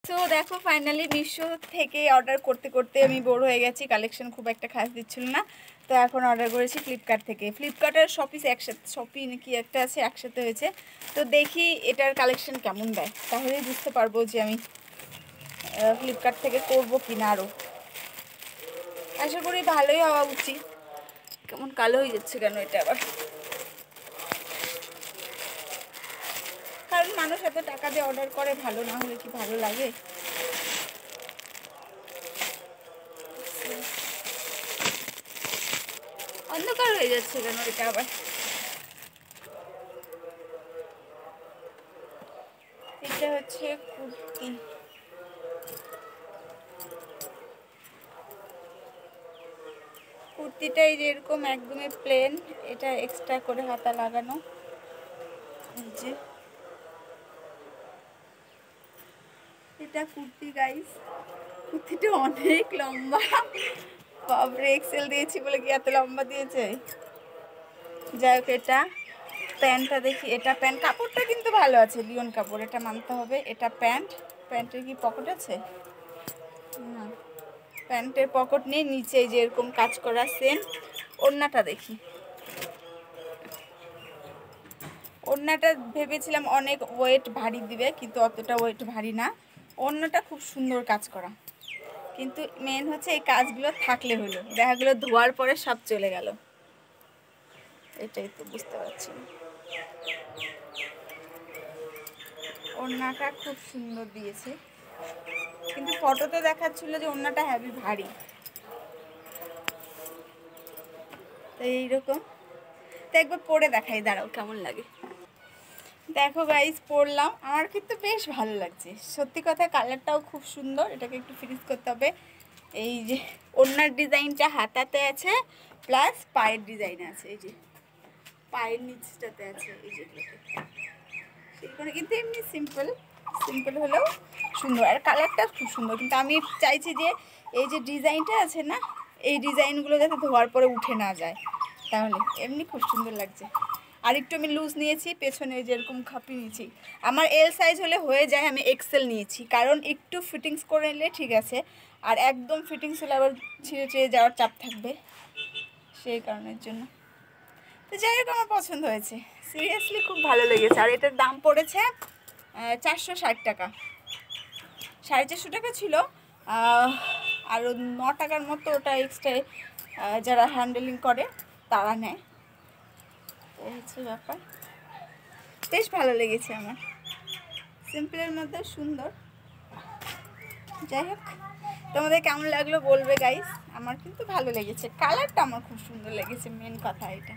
তো দেখো ফাইনালি মিশো থেকে অর্ডার করতে করতে আমি বোর হয়ে গেছি, কালেকশন খুব একটা খাস দিচ্ছিল না। তো এখন অর্ডার করেছি ফ্লিপকার্ট থেকে। ফ্লিপকার্ট আর শপি একসাথে, শপি নাকি একটা আছে একসাথে হয়েছে। তো দেখি এটার কালেকশন কেমন দেয়, তাহলেই বুঝতে পারবো যে আমি ফ্লিপকার্ট থেকে করবো কিনা। আরও আশা করি ভালোই হওয়া উচিত। কেমন কালো হয়ে যাচ্ছে কেন এটা আবার? কারণ মানুষ এত টাকা দিয়ে অর্ডার করে, ভালো না হলে কি ভালো লাগে? অন্ধকার হয়ে যাচ্ছে কেন এটা আবার? এটা হচ্ছে কুর্তি। কুর্তিটাই যেরকম একদমই প্লেন, এটা এক্সট্রা করে হাতা লাগানো। যে এটা কুর্তি গাইস, কুর্তিটা অনেক লম্বা। বাপরে, এক্সেল দিয়েছি বলে কি এত লম্বা দিয়েছে? যাই হোক, এটা প্যান্টটা দেখি। এটা প্যান্ট, কাপড়টা কিন্তু ভালো আছে, লিওন কাপড়, এটা মানতে হবে। এটা প্যান্ট, প্যান্টের কি পকেট আছে? না, প্যান্টের পকেট নেই। নিচে যে এরকম কাজ করা সেম। ওড়নাটা দেখি। ওড়নাটা ভেবেছিলাম অনেক ওয়েট ভারী দিবে, কিন্তু অতটা ওয়েট ভারী না। ওড়নাটা খুব সুন্দর কাজ করা, কিন্তু মেন হচ্ছে এই কাজগুলো থাকলে হলো, দেখা গেলো ধোয়ার পরে সব চলে গেল। এটাই তো বুঝতে পারছি না। ওড়নাটা খুব সুন্দর দিয়েছে, কিন্তু ফটোতে দেখাচ্ছিল যে ওড়নাটা হেভি ভারী। তো এইরকম, তো একবার পরে দেখাই, দাঁড়াও কেমন লাগে। দেখো গাইস, পরলাম, আমার কিন্তু বেশ ভালো লাগছে সত্যি কথা। কালারটাও খুব সুন্দর, এটাকে একটু ফ্রিজ করতে হবে। এই যে ওড়নার ডিজাইনটা হাতাতে আছে, প্লাস পায়ের ডিজাইন আছে, এই যে পায়ের নিচটাতে আছে, এই যেগুলোতে। সেইখানে কিন্তু এমনি সিম্পল সিম্পল হলেও সুন্দর, আর কালারটা খুব সুন্দর। কিন্তু আমি চাইছি যে এই যে ডিজাইনটা আছে না, এই ডিজাইনগুলো যাতে ধোয়ার পরে উঠে না যায়, তাহলে এমনি খুব সুন্দর লাগছে। আর একটু আমি লুজ নিয়েছি, পেছনে যেরকম খাপি নিয়েছি। আমার এল সাইজ হলে হয়ে যায়, আমি এক্সেল নিয়েছি, কারণ একটু ফিটিংস করে নিলে ঠিক আছে। আর একদম ফিটিংস হলে আবার ছিঁড়ে ছিঁড়ে যাওয়ার চাপ থাকবে, সেই কারণের জন্য। তো যাই হোক, আমার পছন্দ হয়েছে, সিরিয়াসলি খুব ভালো লেগেছে। আর এটার দাম পড়েছে 460 টাকা। 450 টাকা ছিল, আরও 9 টাকার মতো ওটা এক্সট্রা যারা হ্যান্ডেলিং করে তারা নেয়। এই হচ্ছে ব্যাপার, বেশ ভালো লেগেছে আমার, সিম্পলের মধ্যে সুন্দর। যাই হোক, তোমাদের কেমন লাগলো বলবে গাইস। আমার কিন্তু ভালো লেগেছে, কালারটা আমার খুব সুন্দর লেগেছে, মেন কথা এটা।